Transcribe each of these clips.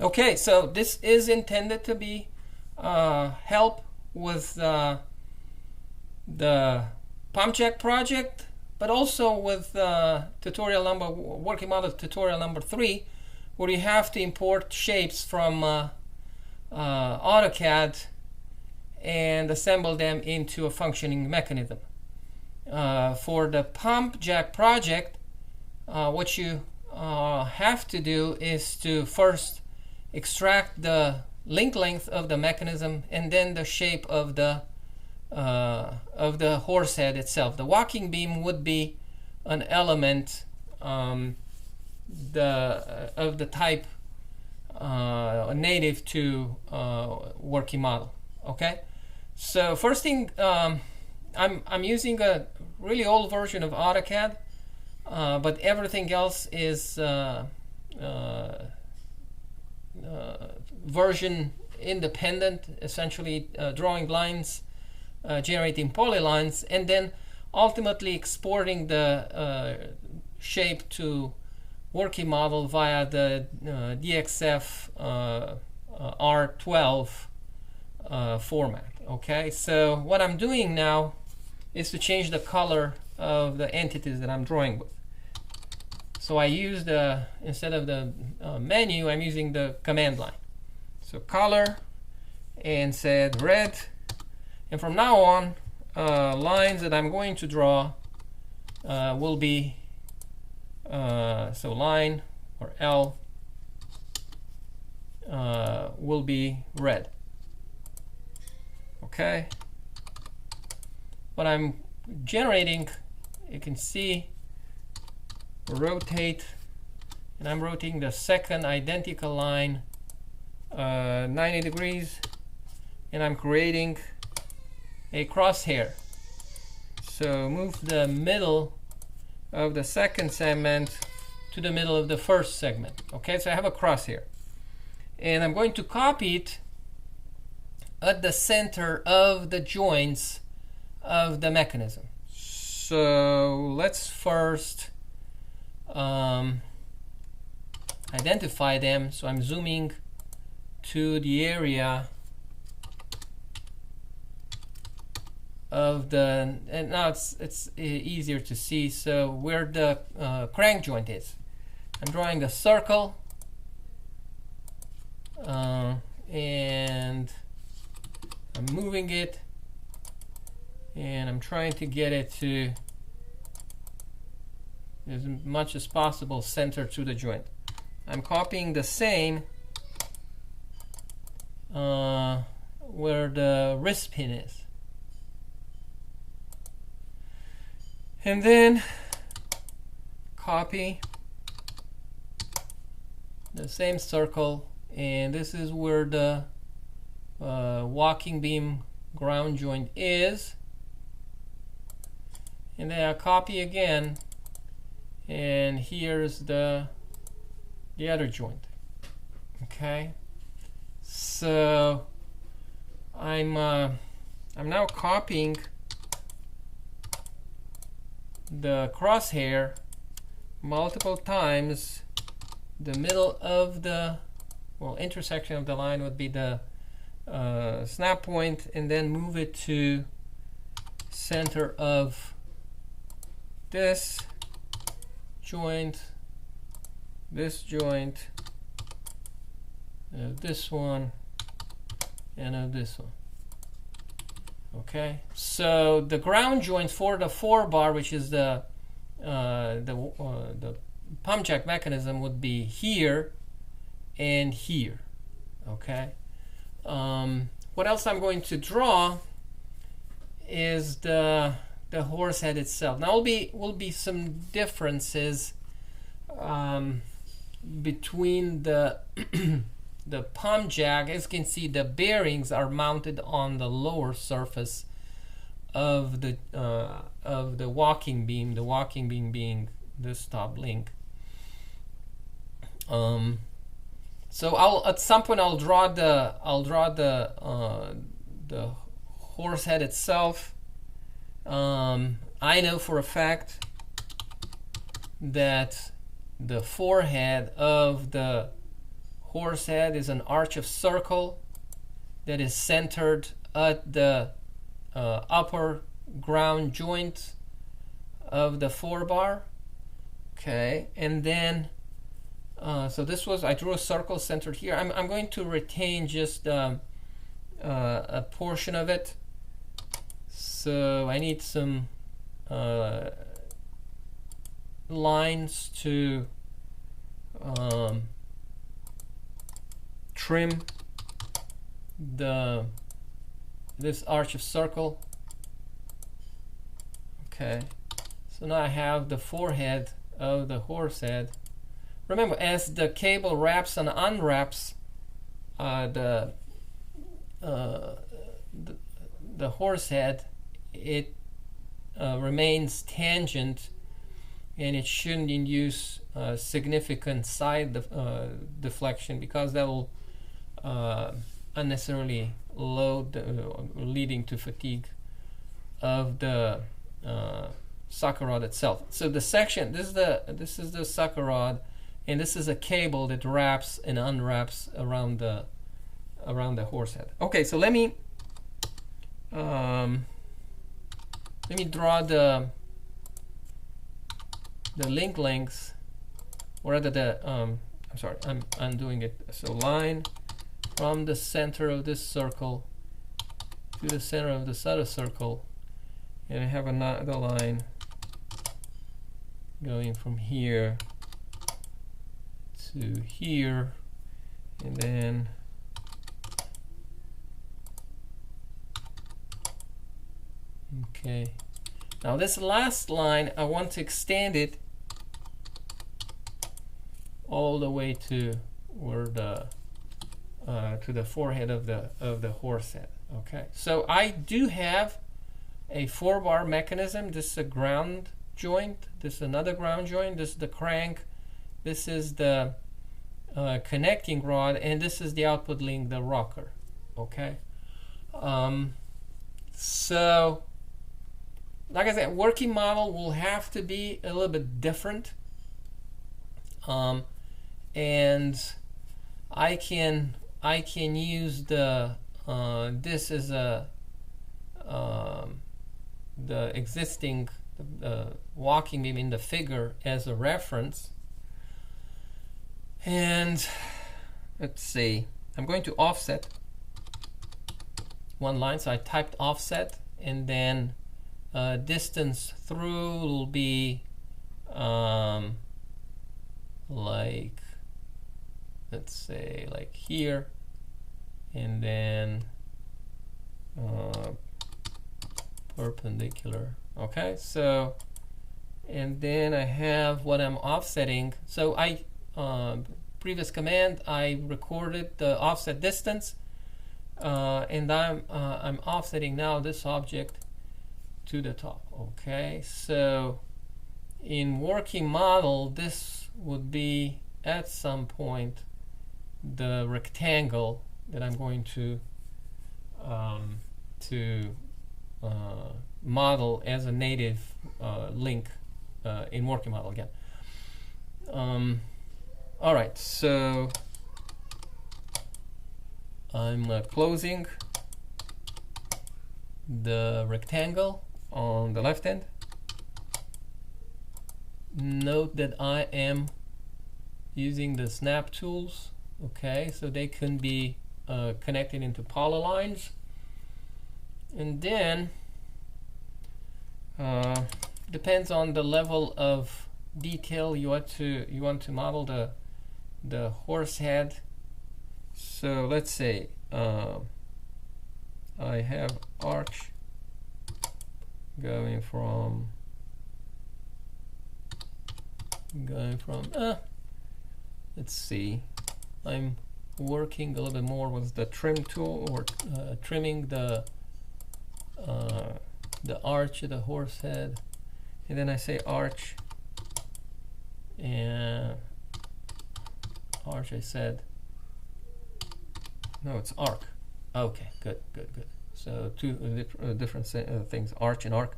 Okay, so this is intended to be help with the pump jack project, but also with working model tutorial number 3, where you have to import shapes from AutoCAD and assemble them into a functioning mechanism. For the pump jack project, what you have to do is to first extract the link length of the mechanism and then the shape of the horse head itself. The walking beam would be an element of the type native to working model. Okay, so first thing, I'm using a really old version of AutoCAD, but everything else is version independent, essentially drawing lines, generating polylines, and then ultimately exporting the shape to working model via the DXF R12 format. Okay, so what I'm doing now is to change the color of the entities that I'm drawing with. So I use instead of the menu, I'm using the command line. So color, and said red, and from now on lines that I'm going to draw will be so line or L will be red. Okay, what I'm generating, you can see, rotate, and I'm rotating the second identical line 90 degrees, and I'm creating a crosshair. So move the middle of the second segment to the middle of the first segment. Okay, so I have a crosshair, and I'm going to copy it at the center of the joints of the mechanism. So let's first identify them. So I'm zooming to the area of the, and now it's easier to see, so where the crank joint is. I'm drawing the circle, and I'm moving it, and I'm trying to get it to, as much as possible, center to the joint. I'm copying the same where the wrist pin is, and then copy the same circle, and this is where the walking beam ground joint is, and then I copy again, and here's the other joint. Okay, so I'm now copying the crosshair multiple times. The middle of the, well, intersection of the line would be the snap point, and then move it to center of this joint, this joint, this one, and this one. Okay, so the ground joint for the 4-bar, which is the pump jack mechanism, would be here and here. Okay, what else I'm going to draw is the horse head itself. Now will be some differences between the the pump jack. As you can see, the bearings are mounted on the lower surface of the walking beam. The walking beam being this top link. So at some point I'll draw the horse head itself. I know for a fact that the forehead of the horse head is an arch of circle that is centered at the upper ground joint of the forebar. Okay, and then so this was, I drew a circle centered here. I'm going to retain just a portion of it. So I need some lines to trim this arch of circle. Okay, so now I have the forehead of the horse head. Remember, as the cable wraps and unwraps, the horse head, it remains tangent, and it shouldn't induce significant side deflection, because that will unnecessarily load, leading to fatigue of the sucker rod itself. So the section, this is the sucker rod, and this is a cable that wraps and unwraps around the horse head. Okay, so let me draw the link lengths, or rather the I'm sorry, I'm undoing it. So line from the center of this circle to the center of this other circle, and I have another line going from here to here, and then okay. Now this last line, I want to extend it all the way to where the to the forehead of the horse head. Okay, so I do have a 4-bar mechanism. This is a ground joint. This is another ground joint. This is the crank. This is the connecting rod, and this is the output link, the rocker. Okay, so like I said, working model will have to be a little bit different, and I can use the this as a the existing walking beam in the figure as a reference. And let's see, I'm going to offset one line, so I typed offset, and then distance through will be like, let's say like here, and then perpendicular. Okay, so, and then I have what I'm offsetting. So I previous command, I recorded the offset distance, and I'm offsetting now this object to the top. Okay, so in working model, this would be at some point the rectangle that I'm going to model as a native link in working model again. All right, so I'm closing the rectangle on the left end. Note that I am using the snap tools. Okay, so they can be connected into polylines, and then depends on the level of detail you want to model the horse head. So let's say I have arch going from let's see, I'm working a little bit more with the trim tool, or trimming the arch of the horse head, and then I say arch, and arch, I said, no, it's arc. Okay, good. So two different things, arch and arc.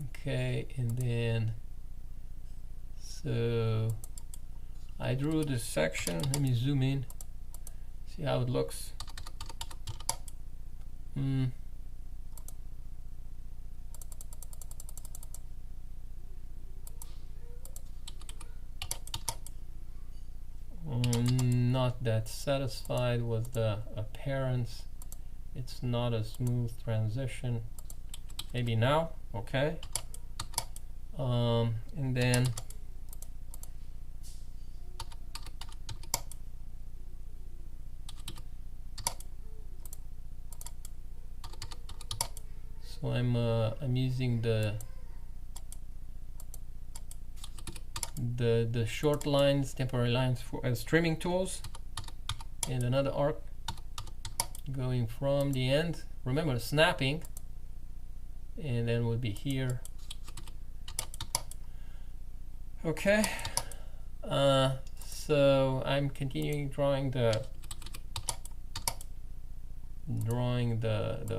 Okay, and then so I drew this section. Let me zoom in, see how it looks. Not that satisfied with the appearance. It's not a smooth transition. Maybe now, okay. And then so I'm using the short lines, temporary lines for as trimming tools, and another arc going from the end. Remember snapping, and then we'll be here. Okay, so I'm continuing drawing the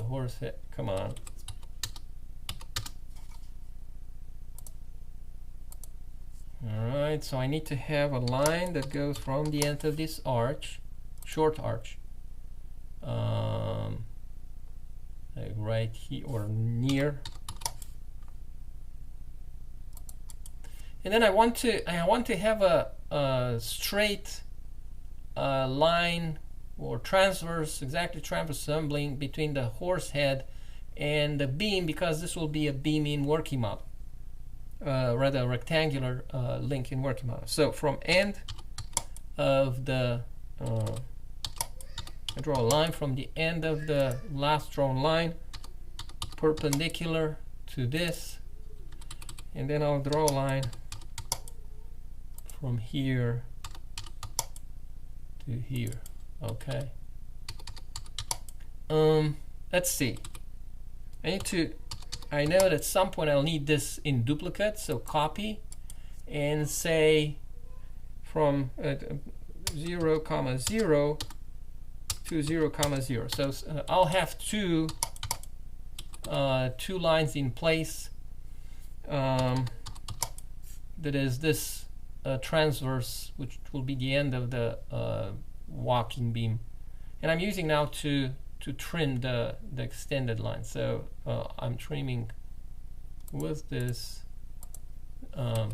horse head. Come on. Alright, so I need to have a line that goes from the end of this arch, short arch, like right here or near. And then I want to have a straight line or transverse, exactly transverse assembling between the horse head and the beam, because this will be a beam in working model. Rather rectangular link in working model. So from end of the I draw a line from the end of the last drawn line perpendicular to this, and then I'll draw a line from here to here. Okay. Let's see. I know that at some point I'll need this in duplicate, so copy and say from 0, 0 to 0, 0. So I'll have two lines in place. That is this transverse, which will be the end of the walking beam, and I'm using now to trim the extended line. So I'm trimming with this. So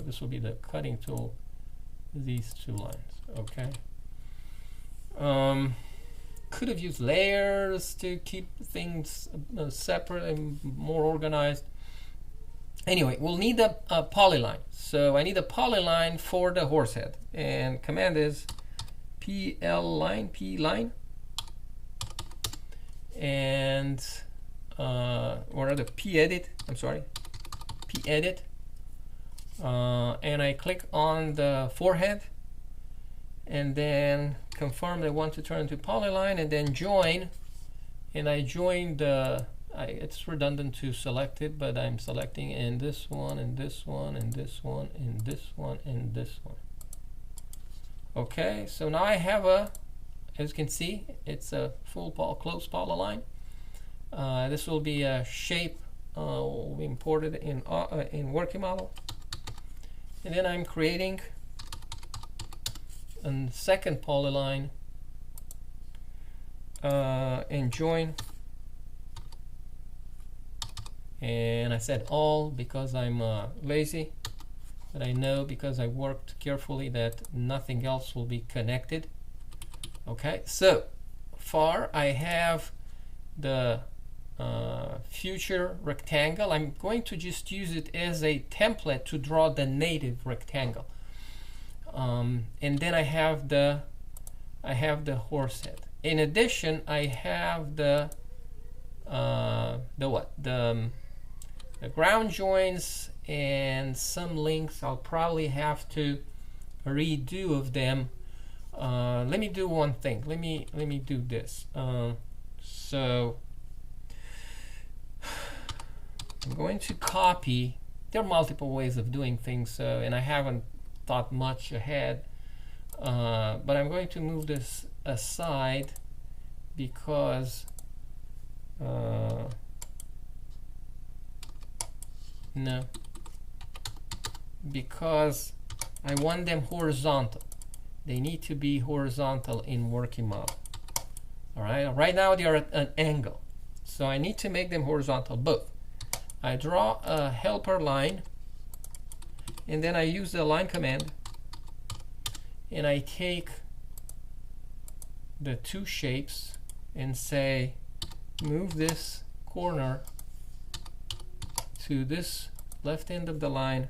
this will be the cutting tool, these two lines. Okay. Could have used layers to keep things separate and more organized. Anyway, we'll need a polyline. So I need a polyline for the horse head, and command is PL line, P line, and or rather P edit. I'm sorry, P edit, and I click on the forehead, and then confirm that I want to turn to polyline, and then join. And I join the. It's redundant to select it, but I'm selecting in this one, and this one, and this one, and this one, and this one. Okay, so now I have as you can see, it's a full closed polyline. This will be a shape will be imported in working model, and then I'm creating a second polyline and join. And I said all because I'm lazy, but I know because I worked carefully that nothing else will be connected. Okay, so far I have the future rectangle. I'm going to just use it as a template to draw the native rectangle, and then I have the horse head. In addition, I have the ground joints and some links I'll probably have to redo of them. Let me do one thing. Let me do this. So I'm going to copy. There are multiple ways of doing things, and I haven't thought much ahead. But I'm going to move this aside because because I want them horizontal. They need to be horizontal in working model. All right, right now they are at an angle, so I need to make them horizontal both. I draw a helper line, and then I use the line command, and I take the two shapes and say move this corner to this left end of the line,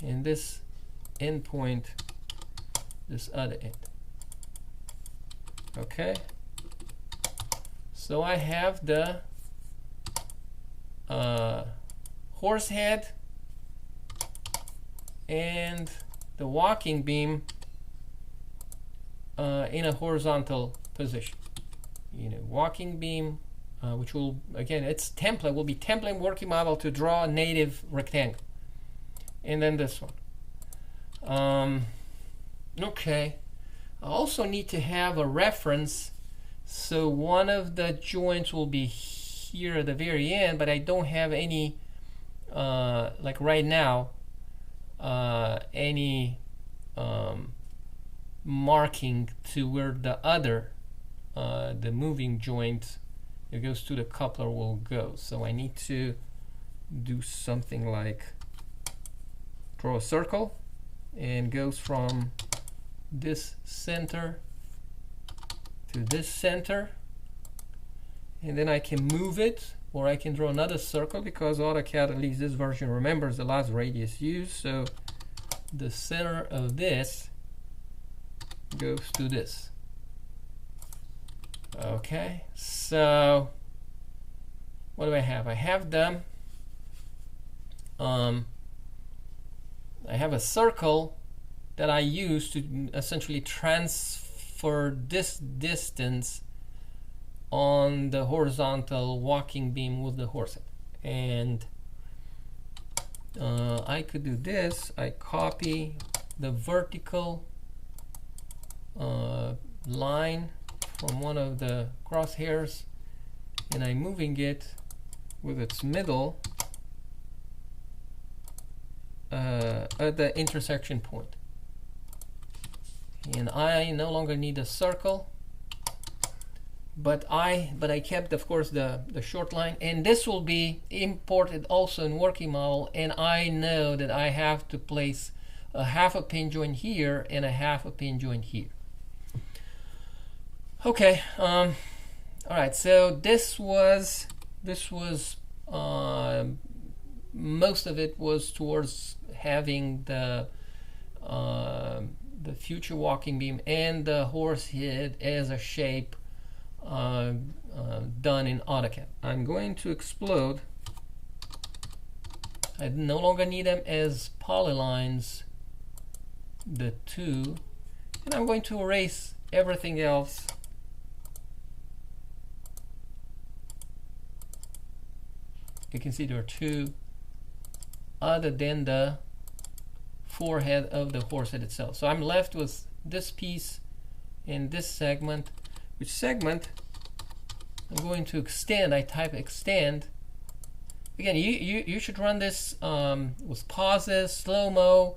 and this endpoint this other end. Okay, so I have the horse head and the walking beam in a horizontal position. Walking beam, which will, again, its template will be template working model to draw a native rectangle, and then this one. Okay, I also need to have a reference, so one of the joints will be here at the very end, but I don't have any, like right now, any marking to where the other, the moving joint that goes to the coupler will go. So I need to do something like draw a circle and goes from this center to this center, and then I can move it, or I can draw another circle because AutoCAD, at least this version, remembers the last radius used. So the center of this goes to this. Okay, so what do I have? I have them. I have a circle that I use to essentially transfer this distance on the horizontal walking beam with the horse head. And I could do this. I copy the vertical line from one of the crosshairs, and I'm moving it with its middle at the intersection point. And I no longer need a circle, but I kept, of course, the short line, and this will be imported also in working model, and I know that I have to place a half a pin joint here and a half a pin joint here. Okay, all right, so this was most of it was towards having the future walking beam and the horse head as a shape done in AutoCAD. I'm going to explode. I no longer need them as polylines, the two, and I'm going to erase everything else. You can see there are two other than the forehead of the horse head itself. So I'm left with this piece and this segment, which segment I'm going to extend. I type extend. Again, you should run this with pauses, slow-mo,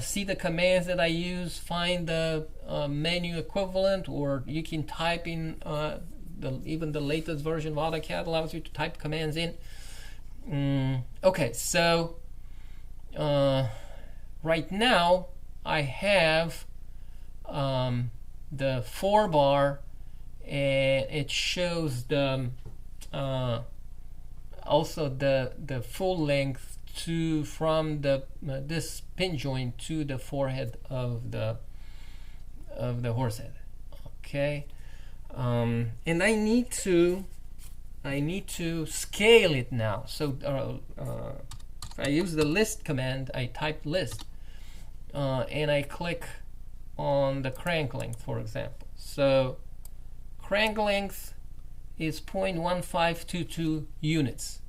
see the commands that I use, find the menu equivalent, or you can type in even the latest version of AutoCAD allows you to type commands in. Okay, so right now I have the 4-bar, and it shows the also the full length to from the this pin joint to the forehead of the horse head. Okay, and I need to scale it now. So if I use the list command, I type list, and I click on the crank length, for example. So crank length is 0.1522 units.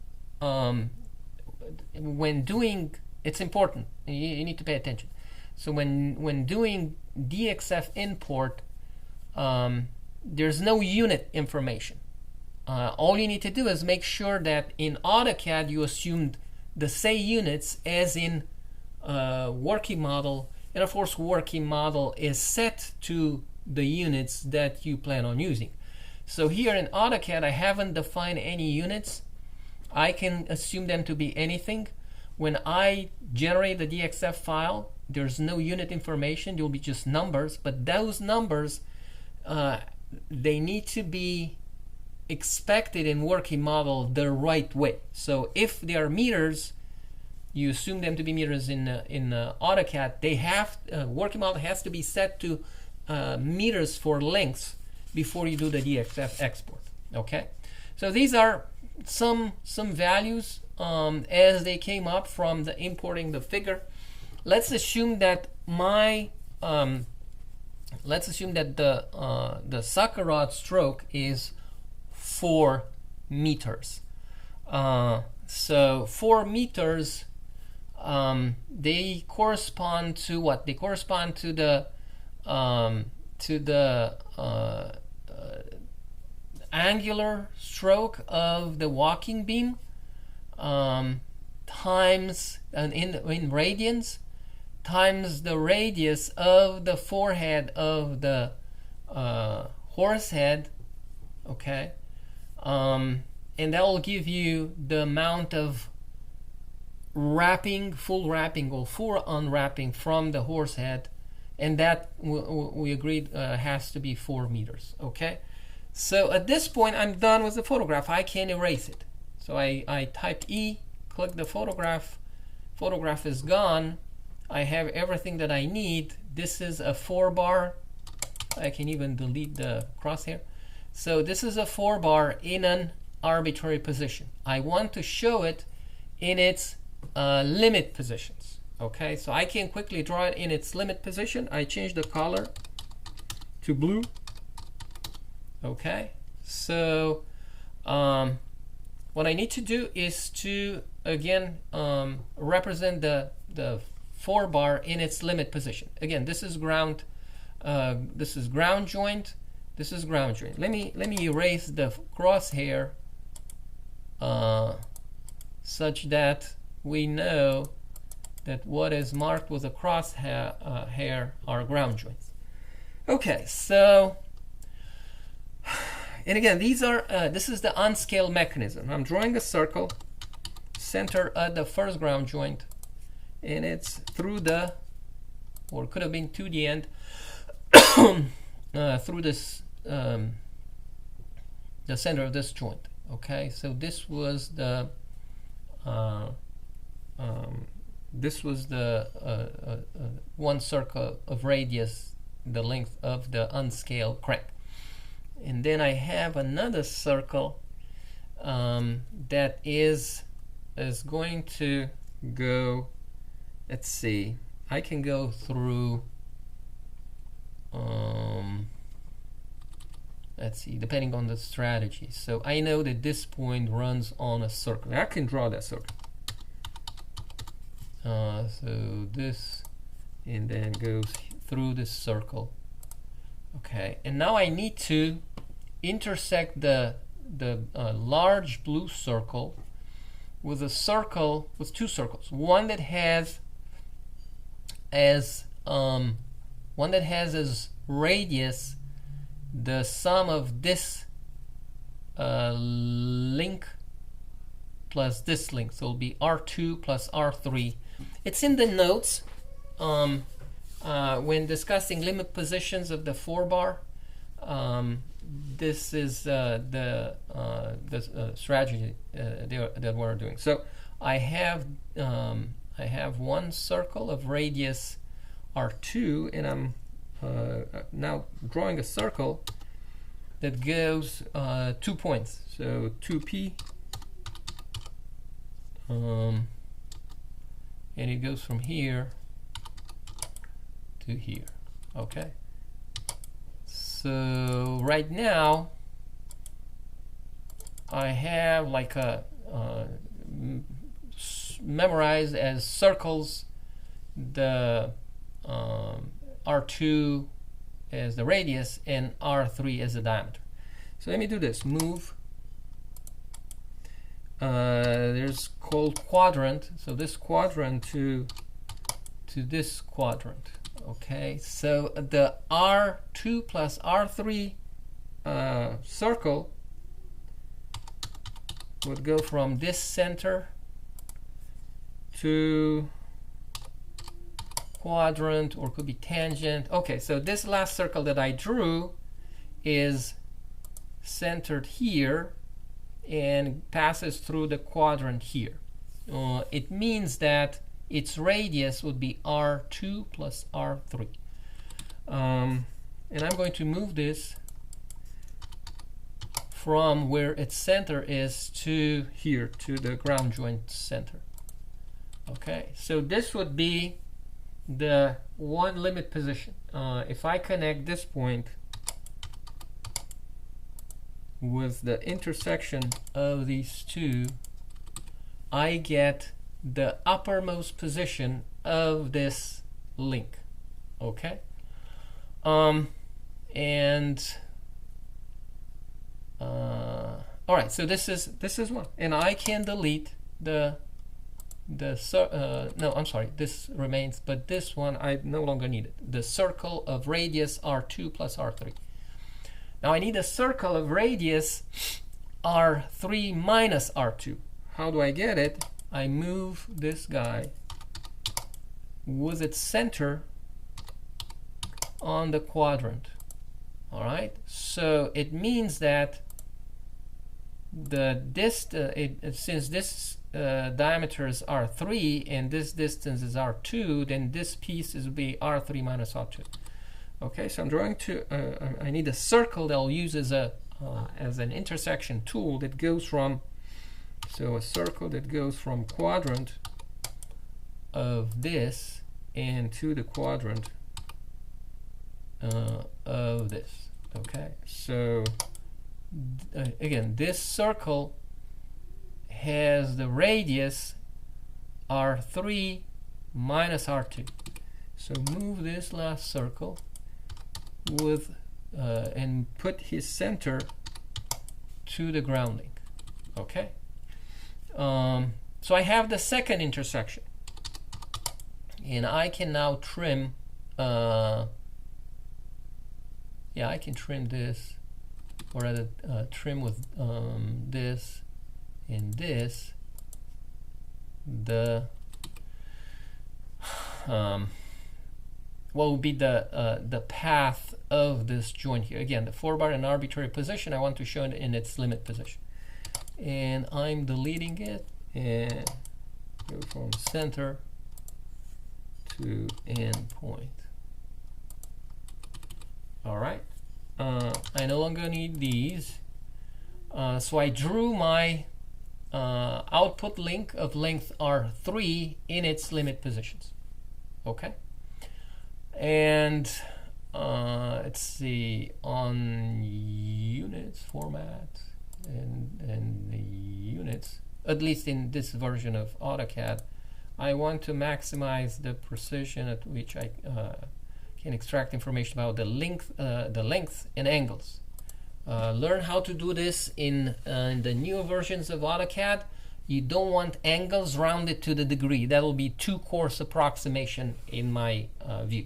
When doing, it's important, you need to pay attention. So when doing DXF import, there's no unit information. All you need to do is make sure that in AutoCAD you assumed the same units as in working model, and of course working model is set to the units that you plan on using. So here in AutoCAD I haven't defined any units. I can assume them to be anything. When I generate the DXF file, there's no unit information, there will be just numbers, but those numbers they need to be expected in working model the right way. So if they are meters, you assume them to be meters in AutoCAD. They have working model has to be set to meters for lengths before you do the DXF export. Okay, so these are some values as they came up from the importing the figure. Let's assume that the sucker rod stroke is 4 meters. So 4 meters, they correspond to what? They correspond to the angular stroke of the walking beam times, and in radians, times the radius of the forehead of the horse head. Okay, and that will give you the amount of wrapping, full wrapping or full unwrapping from the horse head, and that we agreed has to be 4 meters. Okay, so at this point I'm done with the photograph. I can erase it. So I type E, click the photograph is gone. I have everything that I need. This is a 4-bar. I can even delete the crosshair. So this is a 4-bar in an arbitrary position. I want to show it in its limit positions. Okay, so I can quickly draw it in its limit position. I change the color to blue. Okay, so what I need to do is to again represent the 4-bar in its limit position. Again, this is ground joint. This is ground joint. Let me erase the crosshair such that we know that what is marked with a crosshair are ground joints. Okay, so and again, these are this is the unscaled mechanism. I'm drawing a circle, center at the first ground joint, and it's through the, or it could have been to the end, through this the center of this joint. Okay, so this was the one circle of radius, the length of the unscaled crank. And then I have another circle that is going to go, let's see, I can go through, let's see, depending on the strategy. So I know that this point runs on a circle. I can draw that circle. So this, and then goes through this circle. Okay, and now I need to intersect the large blue circle with a circle, with 2 circles. One that has as radius the sum of this link plus this link, so it'll be R2 plus R3. It's in the notes when discussing limit positions of the 4-bar. This is the strategy that we're doing. So I have one circle of radius R2, and I'm now drawing a circle that goes 2 points. So 2P, and it goes from here to here. Okay. So right now I have like a memorized as circles the R2 as the radius and R3 as the diameter. So let me do this. Move. There's called quadrant. So this quadrant to to this quadrant. Okay, so the R2 plus R3 circle would go from this center to quadrant, or could be tangent. Okay, so this last circle that I drew is centered here and passes through the quadrant here. It means that its radius would be R2 plus R3. And I'm going to move this from where its center is to here, to the ground joint center. Okay, so this would be the one limit position. If I connect this point with the intersection of these two, I get the uppermost position of this link. Okay, all right, so this is one, and I can delete no, I'm sorry, this remains, but this one I no longer need it. The circle of radius R2 plus R3. Now I need a circle of radius R3 minus R2. How do I get it? I move this guy with its center on the quadrant. All right, so it means that since this diameter is R3 and this distance is R2, then this piece will be R3 minus R2. Okay, so I'm drawing I need a circle that I'll use as an intersection tool that goes from, so a circle that goes from quadrant of this and to the quadrant of this. Okay, so again, this circle has the radius R3 minus R2. So move this last circle with and put his center to the ground link. Okay, so I have the second intersection, and I can now trim. Yeah, I can trim this, or rather trim with this and this. The what would be the path of this joint here? Again, the 4-bar in arbitrary position. I want to show it in its limit position, and I'm deleting it and go from center to end point. All right, I no longer need these, so I drew my output link of length R3 in its limit positions. Okay, and let's see, on units format and the units, at least in this version of AutoCAD, I want to maximize the precision at which I can extract information about the length and angles. Learn how to do this in the newer versions of AutoCAD. You don't want angles rounded to the degree. That will be too coarse approximation in my view.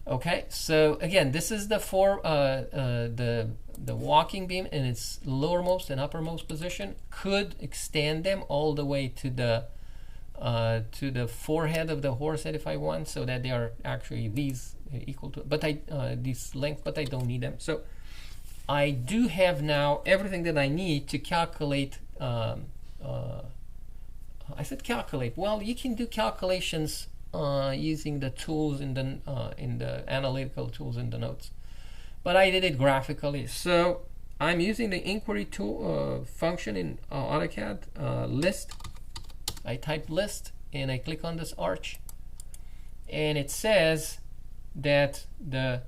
Okay, so again, this is the walking beam in its lowermost and uppermost position. Could extend them all the way to the forehead of the horse head if I want, so that they are actually these equal to, but this length, but I don't need them. So I do have now everything that I need to calculate. I said calculate. Well, you can do calculations using the tools in the analytical tools in the notes, but I did it graphically. So I'm using the inquiry tool function in AutoCAD, list. I type list and I click on this arch, and it says that the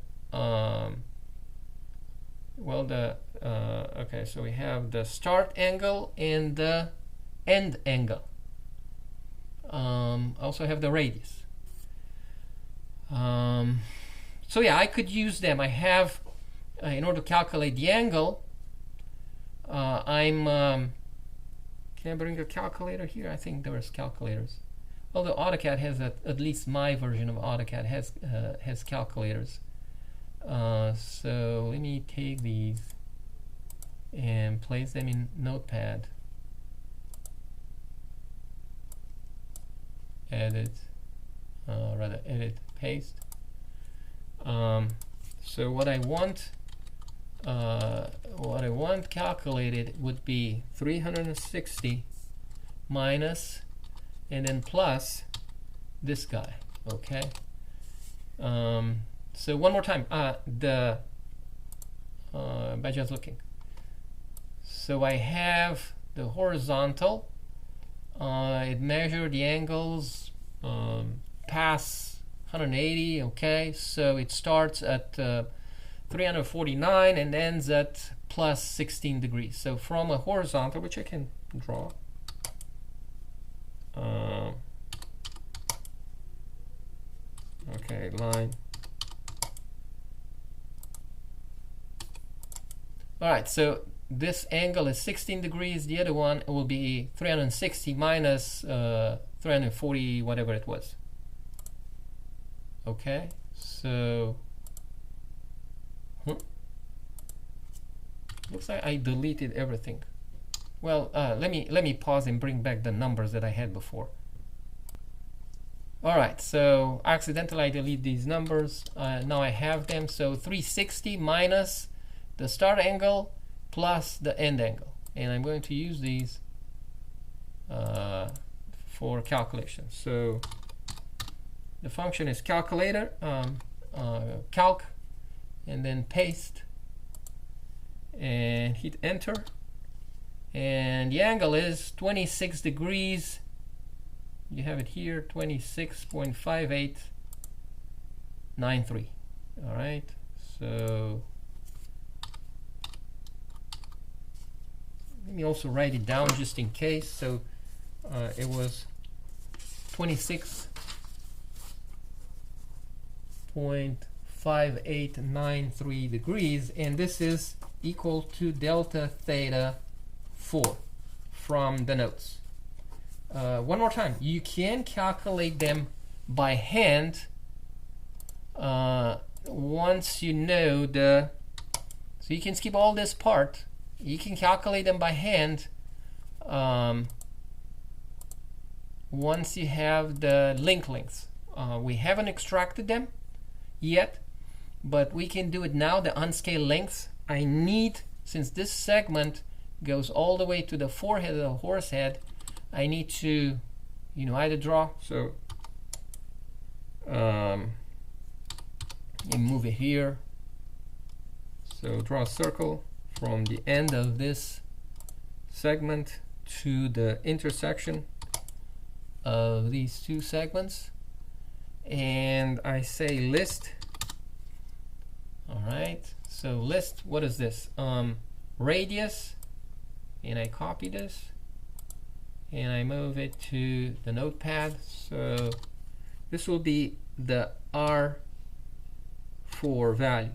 okay, so we have the start angle and the end angle. Also have the radius. So yeah, I could use them. I have in order to calculate the angle, can I bring a calculator here? I think there's calculators. Although AutoCAD has at least my version of AutoCAD has calculators. So let me take these and place them in Notepad. Edit, edit, paste. So what I want calculated would be 360 minus and then plus this guy. Okay. So one more time, by just looking. So I have the horizontal. It measured the angles past 180. Okay, so it starts at 349 and ends at plus 16 degrees. So from a horizontal, which I can draw. Okay, line. All right, so this angle is 16 degrees. The other one will be 360 minus 340, whatever it was. Okay, so looks like I deleted everything. Well, let me pause and bring back the numbers that I had before. All right, so accidentally I delete these numbers. Now I have them. So 360 minus the start angle plus the end angle, and I'm going to use these for calculation. So the function is calculator, calc, and then paste, and hit enter, and the angle is 26 degrees. You have it here, 26.5893. All right, so let me also write it down just in case. So it was 26.5893 degrees, and this is equal to delta theta 4 from the notes. One more time, you can calculate them by hand once you know the, so you can skip all this part. You can calculate them by hand once you have the link lengths. We haven't extracted them yet, but we can do it now, the unscaled lengths. I need, since this segment goes all the way to the forehead of the horse head, I need to, either draw, so you move it here. So draw a circle from the end of this segment to the intersection of these two segments, and I say list. All right, so list, what is this? Radius, and I copy this and I move it to the notepad. So this will be the R4 value.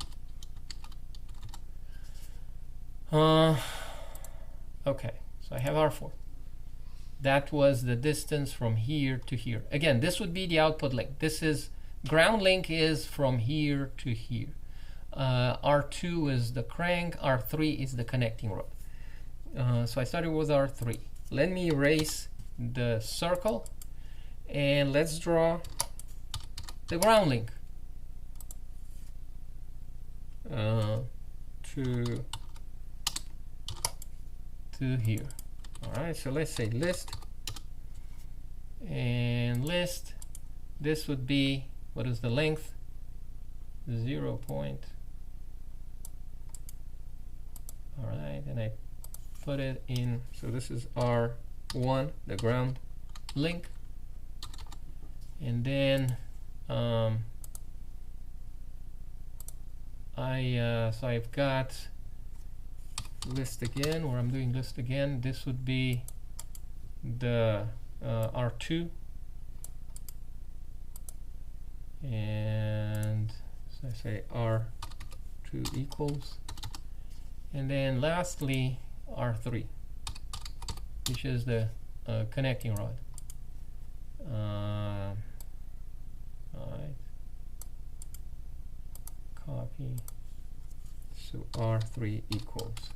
Okay, so I have R4. That was the distance from here to here. Again, this would be the output link. This is, ground link is from here to here. R2 is the crank, R3 is the connecting rod. So I started with R3. Let me erase the circle and let's draw the ground link to here. All right, so let's say list, and list, this would be, what is the length? 0 point. All right, and I put it in, so this is R1, the ground link, and then so I've got list again, where I'm doing list again. This would be the R2, and so I say R2 equals, and then lastly R3, which is the connecting rod. Right. Copy. So R3 equals.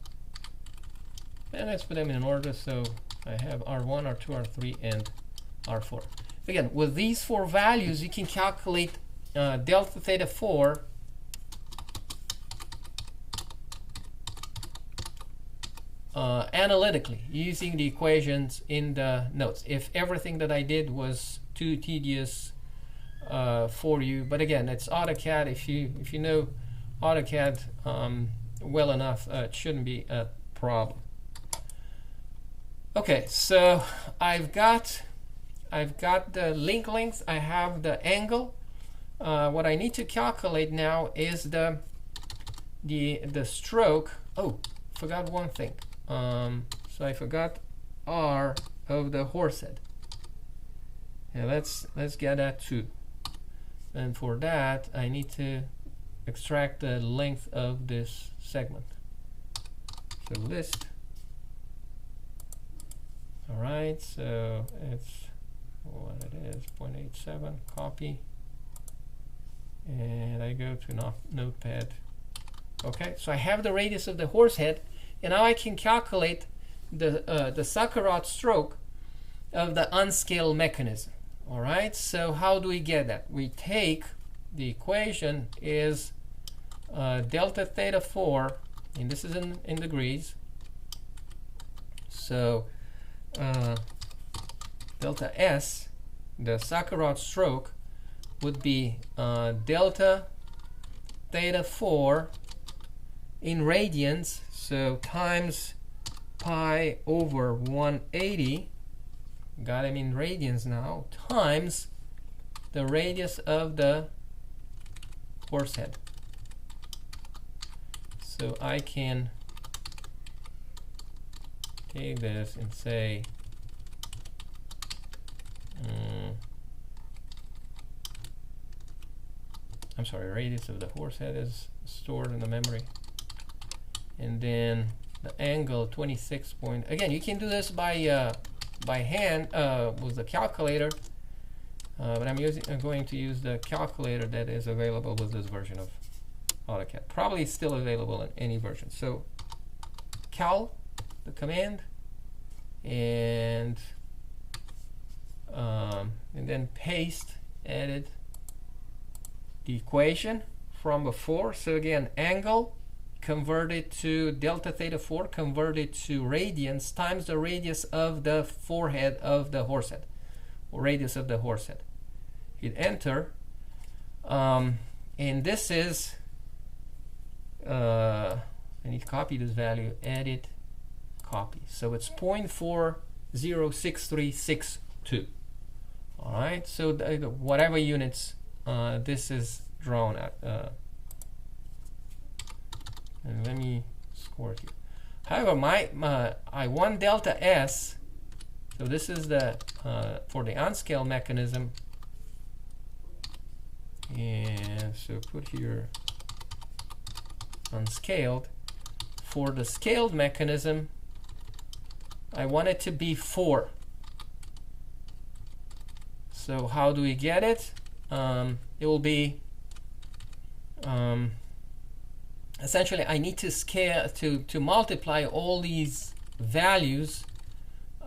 And let's put them in order. So I have R1, R2, R3, and R4. Again, with these four values, you can calculate delta theta 4 analytically using the equations in the notes. If everything that I did was too tedious for you, but again, it's AutoCAD. If you know AutoCAD well enough, it shouldn't be a problem. Okay, so I've got the link length. I have the angle. What I need to calculate now is the stroke. Oh, forgot one thing. So I forgot R of the horse head. Yeah, let's get that too. And for that, I need to extract the length of this segment. So list. All right, so it's what it is, 0.87. Copy, and I go to Notepad. Okay, so I have the radius of the horse head, and now I can calculate the sucker rod stroke of the unscaled mechanism. All right, so how do we get that? We take the equation is delta theta 4, and this is in degrees. So delta S, the sucker rod stroke, would be delta theta 4 in radians, so times pi over 180, got them in radians now, times the radius of the horse head. So I can take this and say I'm sorry, radius of the horse head is stored in the memory, and then the angle 26 point. Again, you can do this by hand with the calculator, but I'm going to use the calculator that is available with this version of AutoCAD. Probably still available in any version. So cal, the command, and then paste, edit the equation from before. So again, angle converted to delta theta 4 converted to radians times the radius of the forehead of the horse head, or radius of the horse head. Hit enter, and this is I need to copy this value, edit, copy. So it's 0.406362. All right, so whatever units this is drawn at. And let me score it here. However, I want delta S, so this is the for the unscaled mechanism, and so put here unscaled. For the scaled mechanism, I want it to be 4. So how do we get it? It will be essentially I need to scale to multiply all these values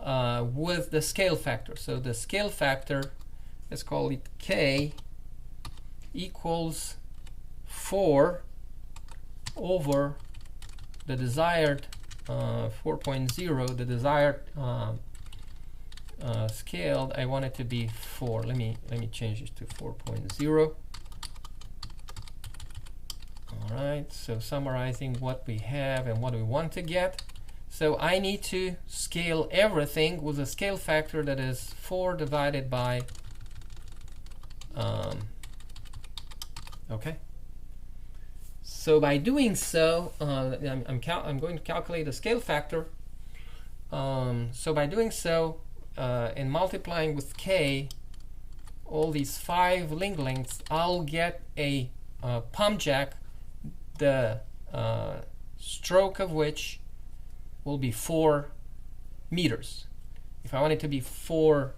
with the scale factor. So the scale factor, let's call it K, equals 4 over the desired 4.0, the desired scaled. I want it to be 4. Let me change this to 4.0. All right, so summarizing what we have and what we want to get. So I need to scale everything with a scale factor that is 4 divided by okay. So by doing so, I'm going to calculate the scale factor. So by doing so, and multiplying with K, all these 5 link lengths, I'll get a pump jack, the stroke of which will be 4 meters. If I want it to be 4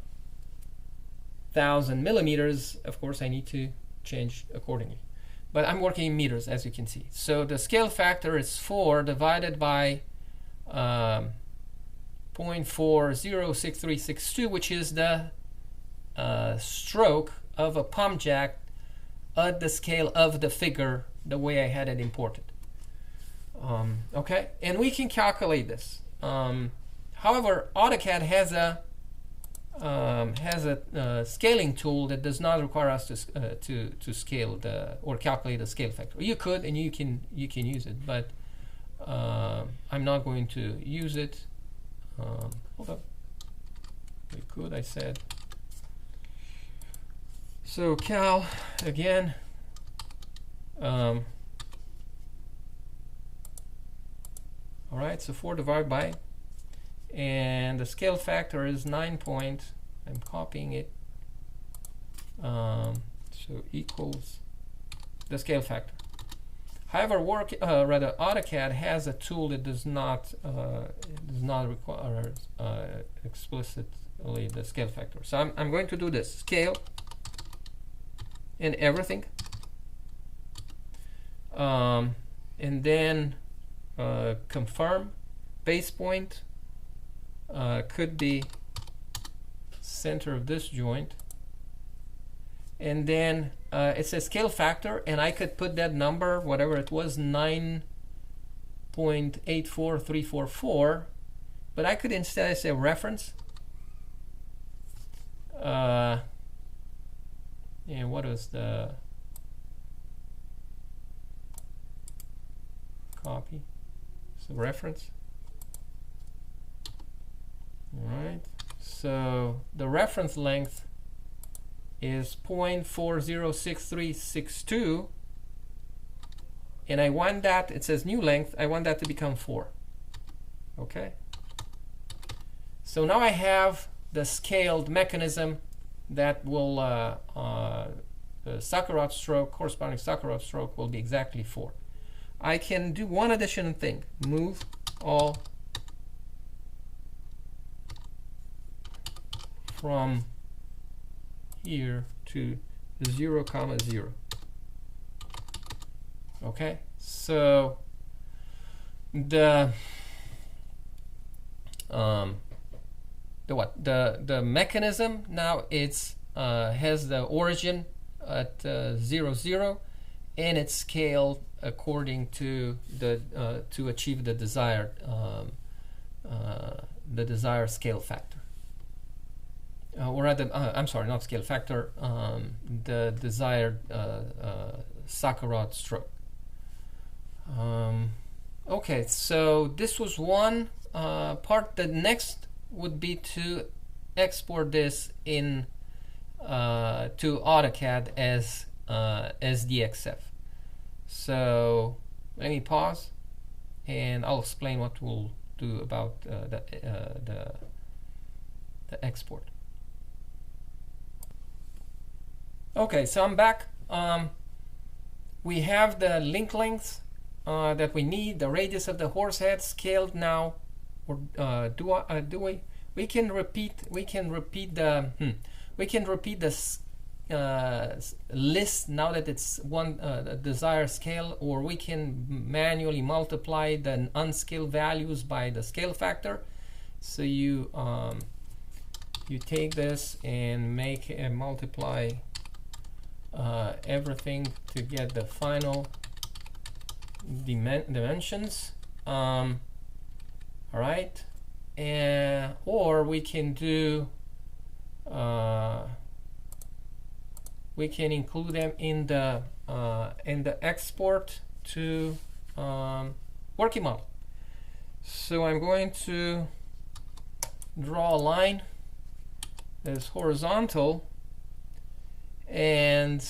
1000 millimeters, of course I need to change accordingly. But I'm working in meters, as you can see. So the scale factor is 4 divided by 0.406362, which is the stroke of a pump jack at the scale of the figure, the way I had it imported. Okay, and we can calculate this. However, AutoCAD has a scaling tool that does not require us to scale or calculate the scale factor. You could, and you can use it, but I'm not going to use it. Hold up. We could, I said. So cal again. All right, so 4 divided by, and the scale factor is 9 point. I'm copying it. So equals the scale factor. However, AutoCAD has a tool that does not require explicitly the scale factor. So I'm going to do this scale and everything, and then confirm base point could be center of this joint, and then it says scale factor, and I could put that number, whatever it was, 9.84344, but I could instead say reference. And what was the copy? So reference. All right. So the reference length is 0.406362, and I want that, it says new length, I want that to become 4. Okay. So now I have the scaled mechanism that will the sucker rod stroke, corresponding sucker rod stroke, will be exactly 4. I can do one additional thing: move all from here to 0, 0. Okay, so the mechanism now it's has the origin at 0, 0, and it's scaled according to the to achieve the desired scale factor, or rather, I'm sorry, not scale factor, the desired sucker rod stroke. Okay, so this was one part. The next would be to export this in to AutoCAD as DXF. So let me pause, and I'll explain what we'll do about the export. Okay, so I'm back. We have the link lengths that we need, the radius of the horse head scaled now, or do we? We can repeat the list now that it's one desired scale, or we can manually multiply the unscaled values by the scale factor. So you take this and make and multiply everything to get the final dimensions. All right, or we can do we can include them in the export to working model. So I'm going to draw a line that is horizontal, and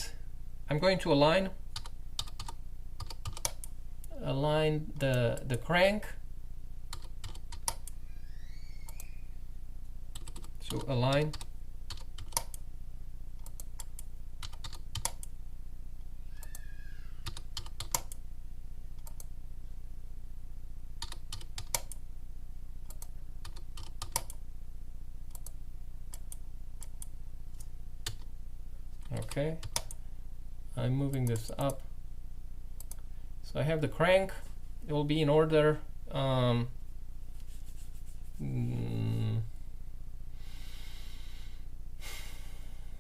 I'm going to align the crank. So align Okay, I'm moving this up. So I have the crank. It will be in order.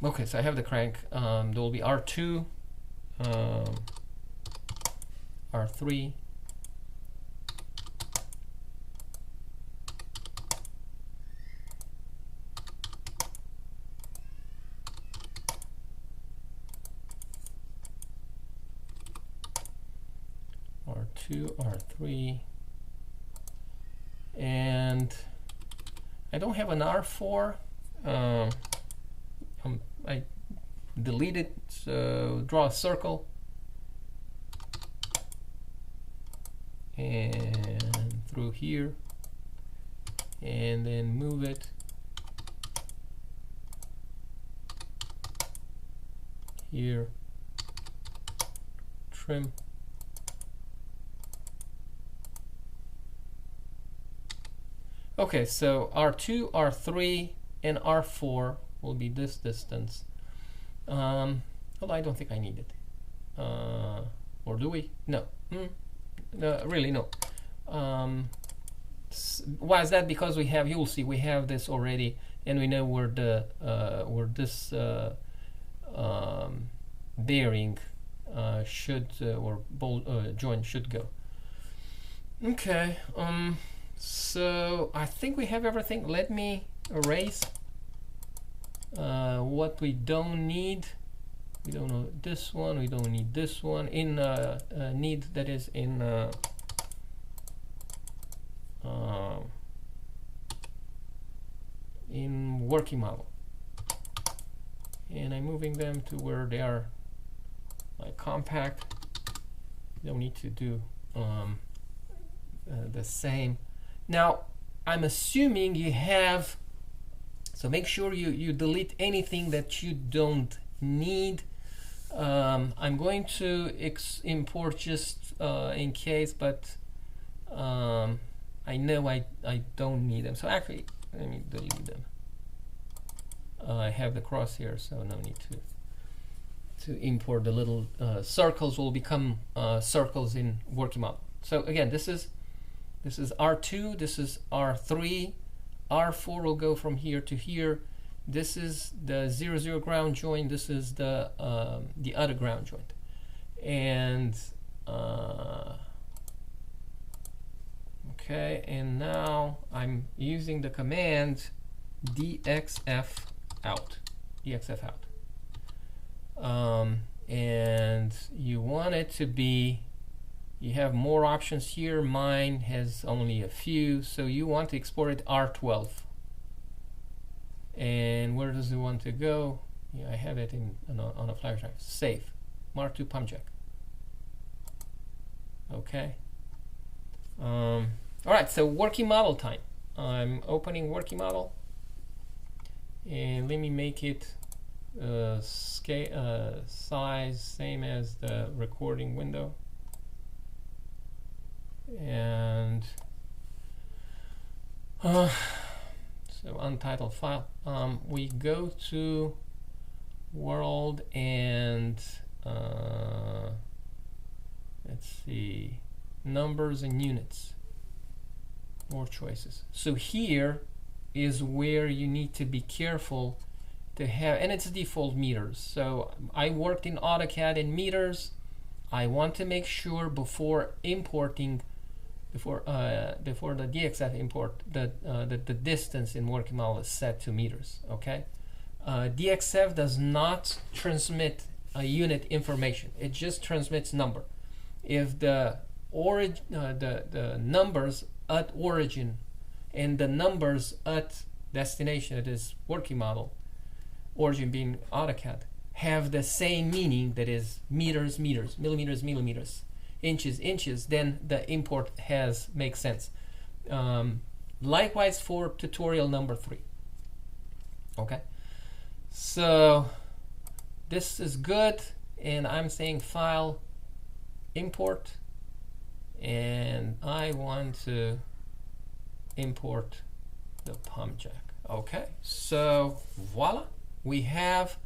Okay, so I have the crank. There will be R2, R3, R2, R3, and I don't have an R4. I delete it, so draw a circle and through here, and then move it here, trim. Okay, so R2, R3, and R4 will be this distance. Although I don't think I need it. Or do we? No. Really, no. Why is that? Because we have, you'll see, we have this already, and we know where the where this bearing should or bolt joint should go. Okay. So I think we have everything. Let me erase what we don't need. We don't know this one. We don't need this one. In need, that is in working model. And I'm moving them to where they are like compact. You don't need to do the same. Now, I'm assuming you have, so make sure you delete anything that you don't need. I'm going to import just in case, but I know I don't need them. So actually, let me delete them. I have the crosshair, so no need to import the little circles. Will become circles in working model. So again, this is R2, this is R3, R4 will go from here to here. This is the 0, ground joint. This is the other ground joint, and okay. And now I'm using the command DXF out. DXF out. And you want it to be. You have more options here. Mine has only a few, so you want to export it R12. And where does it want to go? Yeah, I have it on a flash drive. Save. Mark to pump jack. Okay. All right. So working model time. I'm opening working model, and let me make it scale size same as the recording window. And so untitled file. We go to world and let's see, numbers and units. More choices. So here is where you need to be careful to have, and it's default meters. So I worked in AutoCAD in meters. I want to make sure before importing. Before the DXF import, that the distance in working model is set to meters. Okay, DXF does not transmit a unit information; it just transmits number. If the the numbers at origin and the numbers at destination, that is working model, origin being AutoCAD, have the same meaning, that is meters, meters, millimeters, millimeters, inches, inches, then the import makes sense. Likewise for tutorial number 3. Okay, so this is good, and I'm saying file, import, and I want to import the pump jack. Okay, so voila, we have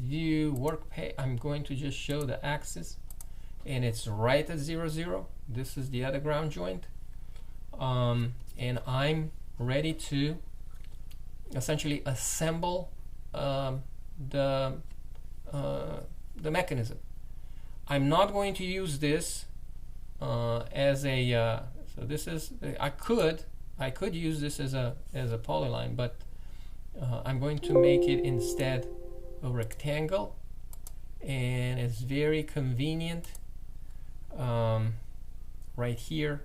view work pay. I'm going to just show the axis, and it's right at 0, 0. This is the other ground joint, and I'm ready to essentially assemble the mechanism. I'm not going to use this as a so this is I could use this as a polyline, but I'm going to make it instead a rectangle, and it's very convenient right here.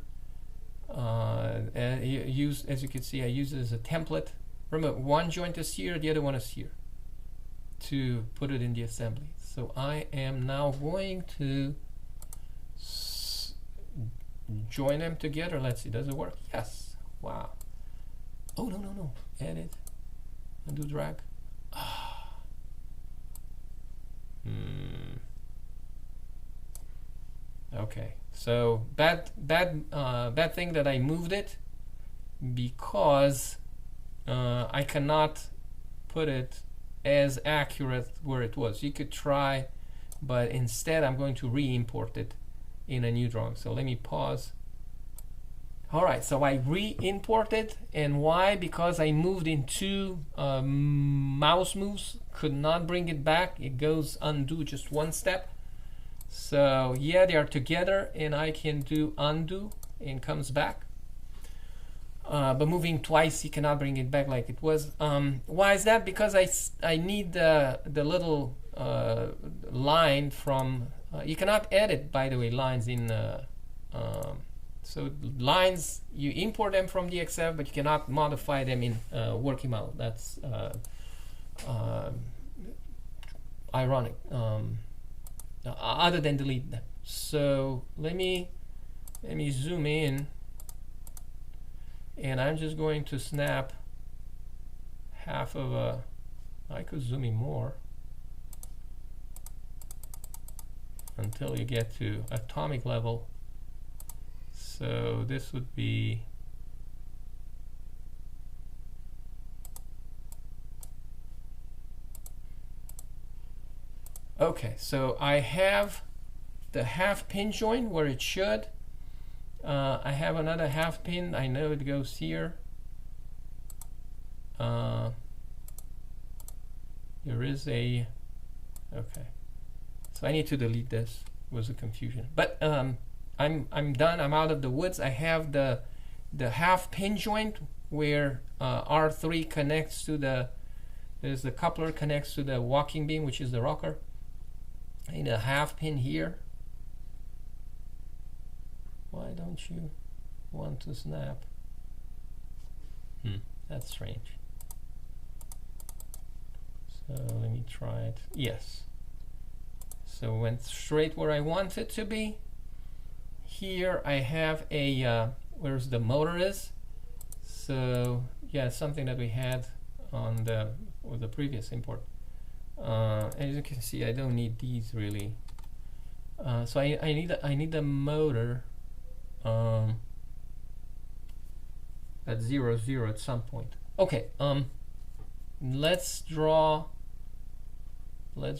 And as you can see, I use it as a template. Remember, one joint is here, the other one is here, to put it in the assembly. So I am now going to join them together. Let's see, does it work? Yes. Wow. Oh, no. Edit. Undo drag. Okay. So bad thing that I moved it, because I cannot put it as accurate where it was. You could try, but instead I'm going to re-import it in a new drawing. So let me pause. Alright, so I re-imported, and why? Because I moved in two mouse moves, could not bring it back. It goes undo just one step. So yeah, they are together, and I can do undo and comes back. But moving twice, you cannot bring it back like it was. Why is that? Because I need the little line from. You cannot edit, by the way, lines in. So lines, you import them from DXF, but you cannot modify them in WorkImount. That's ironic. Other than delete them. So let me zoom in. And I'm just going to snap half of a, I could zoom in more until you get to atomic level. So this would be, okay, so I have the half pin joint where it should. I have another half pin. I know it goes here. There is a, okay. So I need to delete this. Was a confusion. But I'm done. I'm out of the woods. I have the half pin joint where R3 connects to the, there's the coupler connects to the walking beam, which is the rocker. I need a half pin here. Why don't you want to snap? That's strange. So let me try it. Yes. So it went straight where I want it to be. Here I have a, where's the motor is. So yeah, something that we had on the, or the previous import. As you can see, I don't need these really. So I need a motor at 0, 0 at some point. Okay, let's draw the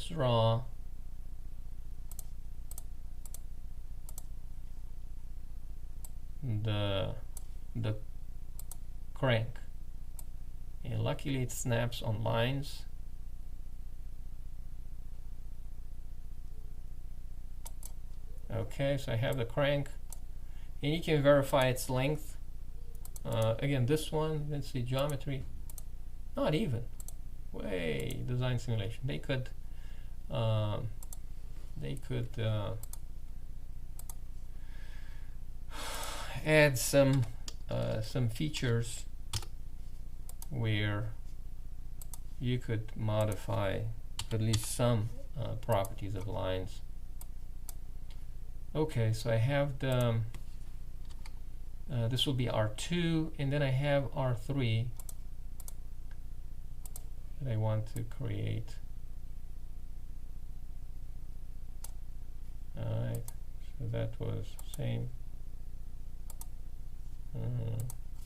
crank, and luckily it snaps on lines. Okay, so I have the crank, and you can verify its length. Again, this one, let's see, geometry, not even. Way, design simulation. They could add some features where you could modify at least some properties of lines. Okay, so I have the this will be R2, and then I have R3 that I want to create. Alright, so that was same.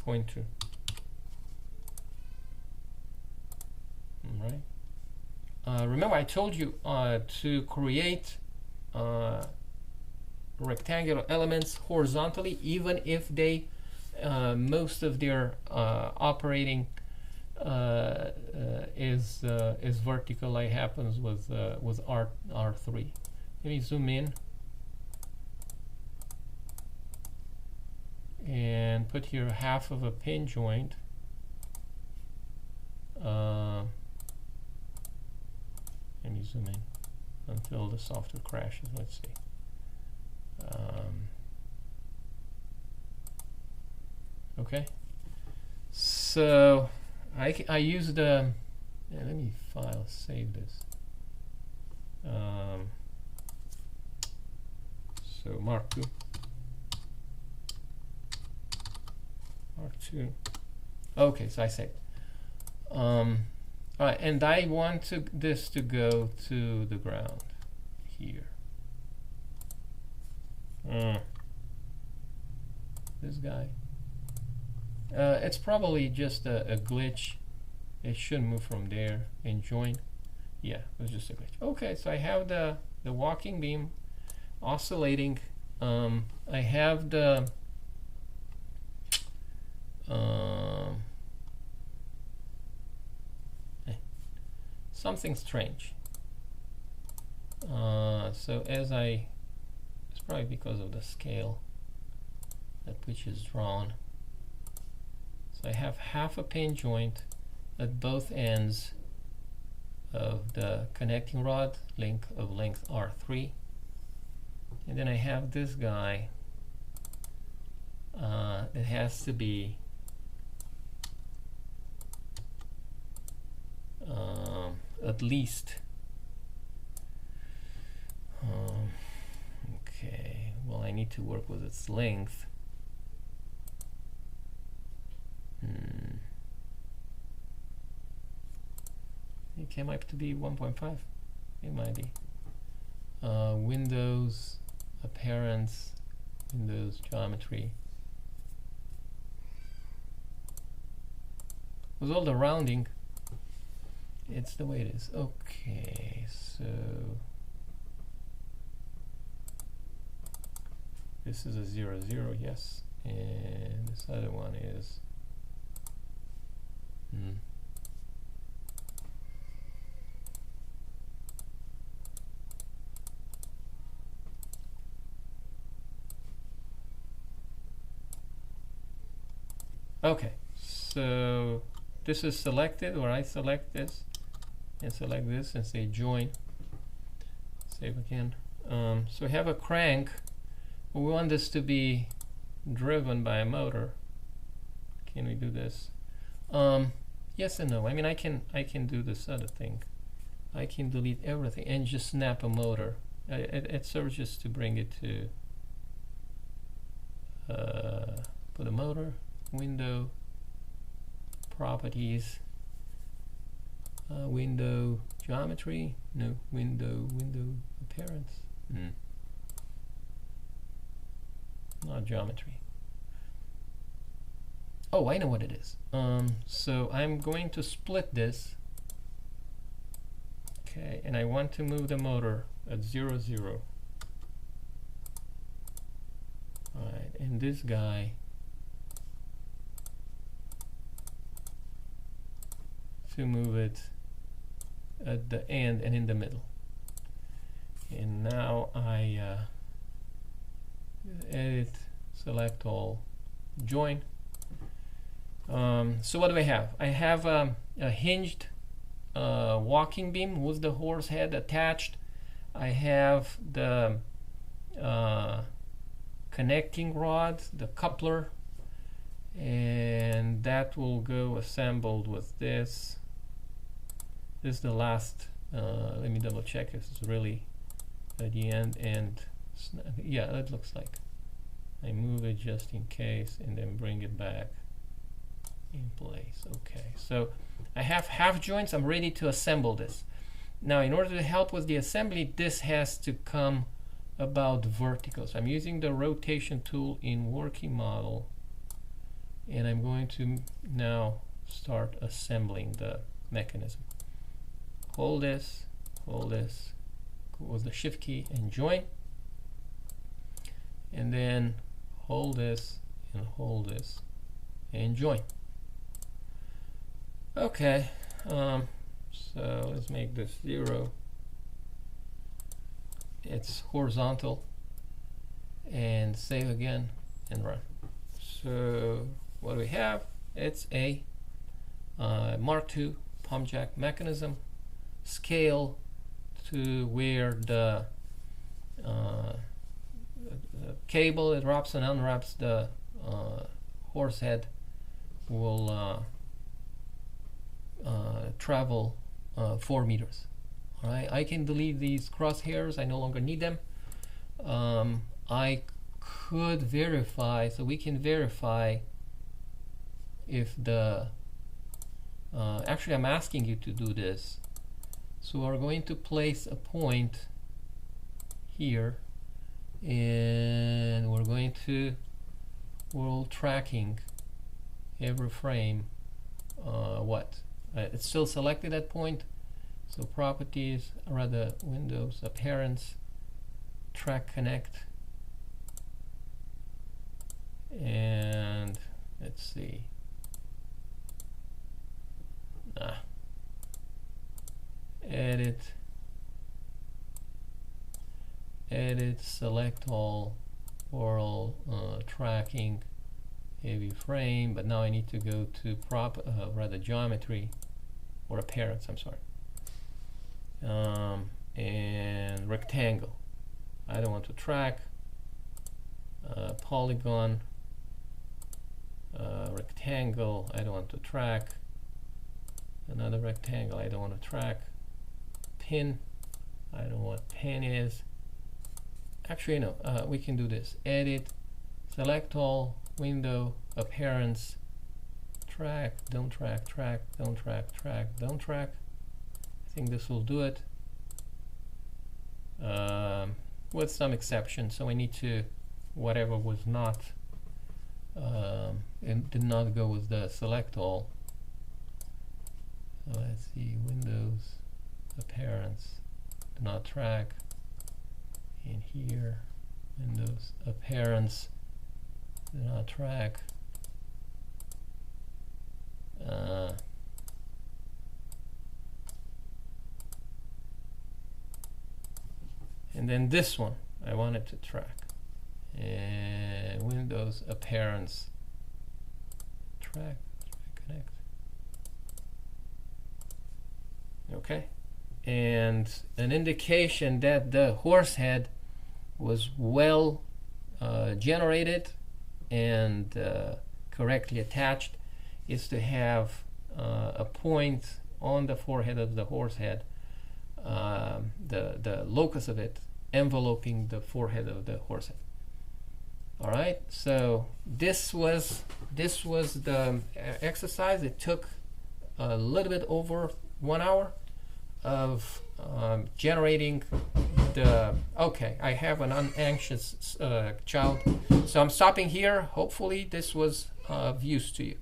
0.2. Right. remember I told you to create rectangular elements horizontally, even if they most of their operating is vertical, like happens with R3. Let me zoom in and put here half of a pin joint. Let me zoom in until the software crashes. Let's see. Okay, so I use the let me save this. So Mark 2. Okay, so I saved. All right, and I want this to go to the ground here. This guy. It's probably just a glitch. It should move from there and join. Yeah, it was just a glitch. Okay, so I have the walking beam oscillating. I have the something strange. So as it's probably because of the scale at which is drawn. So I have half a pin joint at both ends of the connecting rod, length R3, and then I have this guy that has to be at least okay, well, I need to work with its length. It came up to be 1.5. It might be. Windows appearance, Windows geometry. With all the rounding, it's the way it is. Okay, so this is a 0, 0, yes, and this other one is okay, so this is selected, or I select this and select this and say join. Save again. So we have a crank. We want this to be driven by a motor. Can we do this? Yes and no. I mean, I can do this other thing. I can delete everything and just snap a motor. It serves just to bring it to put a motor, window, properties, window geometry, no, window appearance, not geometry. Oh, I know what it is. So I'm going to split this. Okay, and I want to move the motor at 0, 0. Alright, and this guy to move it at the end and in the middle. And now I edit, select all, join. So what do I have? I have a hinged walking beam with the horse head attached. I have the connecting rod, the coupler, and that will go assembled with this. This is the last. Let me double check if it's really at the end. And yeah, it looks like. I move it just in case and then bring it back in place. Okay, so I have half joints. I'm ready to assemble this. Now, in order to help with the assembly, this has to come about vertical. So I'm using the rotation tool in working model, and I'm going to now start assembling the mechanism. Hold this, hold this, go with the shift key and join, and then hold this and join. Okay, so let's make this 0. It's horizontal, and save again and run. So what do we have? It's a Mark II pump jack mechanism, scale to where the cable it wraps and unwraps the horse head will travel 4 meters. All right, I can delete these crosshairs. I no longer need them. I could verify, so we can verify if the actually I'm asking you to do this. So we're going to place a point here, and we're going to world tracking every frame. It's still selected at point, so properties, rather Windows, appearance, track connect, and let's see, edit, select all, world tracking every frame, but now I need to go to rather geometry or appearance, I'm sorry, and rectangle. I don't want to track. Polygon, rectangle, I don't want to track. Another rectangle, I don't want to track. Pin, I don't know what pin is. Actually, no, we can do this. Edit, select all, window, appearance, track, don't track, track, don't track, track, don't track. I think this will do it. With some exceptions, so I need to, whatever was not, it did not go with the select all. So let's see, Windows, appearance, do not track, and here, Windows, appearance, do not track. And then this one, I want it to track. And Windows, appearance, track, connect. Okay. And an indication that the horse head was well generated and correctly attached is to have a point on the forehead of the horse head, the locus of it enveloping the forehead of the horse head. All right, so this was the exercise. It took a little bit over 1 hour of generating the. Okay, I have an unanxious child, so I'm stopping here. Hopefully this was of use to you.